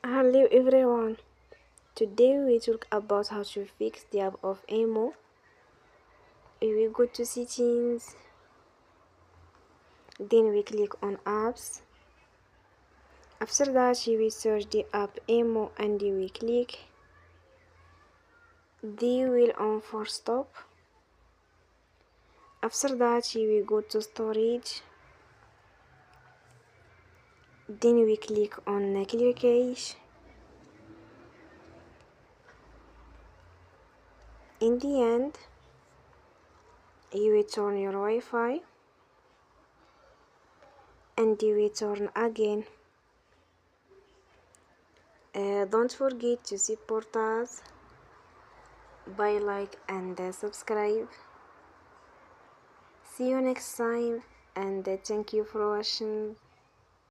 Hello everyone. Today we talk about how to fix the app of Emo. We will go to settings, then we click on apps. After that we will search the app Emo and we click the wheel on for stop. After that we will go to storage. Then we click on clear cache. In the end, you will turn your Wi-Fi and you will turn again. Don't forget to support us by like and subscribe. See you next time and thank you for watching.